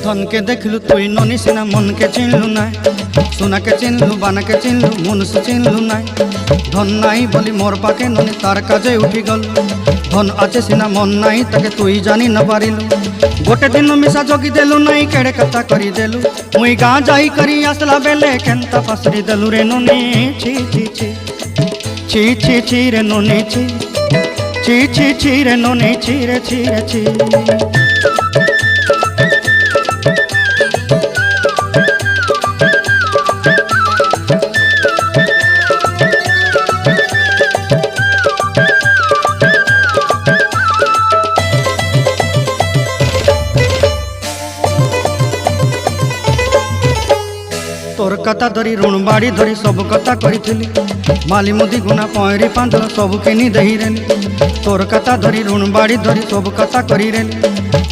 धन के देखलु तुई ननी सिना मन के चिन्हलु ना सोना के चिन्हलु बाना के चिन्हलु मनुष्य चिन्हलु ना धन नाई बोली मोर पाके ननी तार काजे उठी गल धन आचे सिना मन नाई ताके तुई जानी न पारिलु गोटे दिन मिसा जगी देलु नाई केड़े कथा करी देलु मुई गाँ जाई करी आसला बेले केंता पासरी देलु रे ननी छी छी छी छी छी छी रे ननी छी छी छी छी रे ननी छी रे छी रे छी। तोर कथा धरी ऋण बाड़ी धरी सब कथा करी माली मुदी गुना पहरी पांद सब किनी दही रेली तोर कथा धरी ऋण बाड़ी धरी सब कथा करी रेली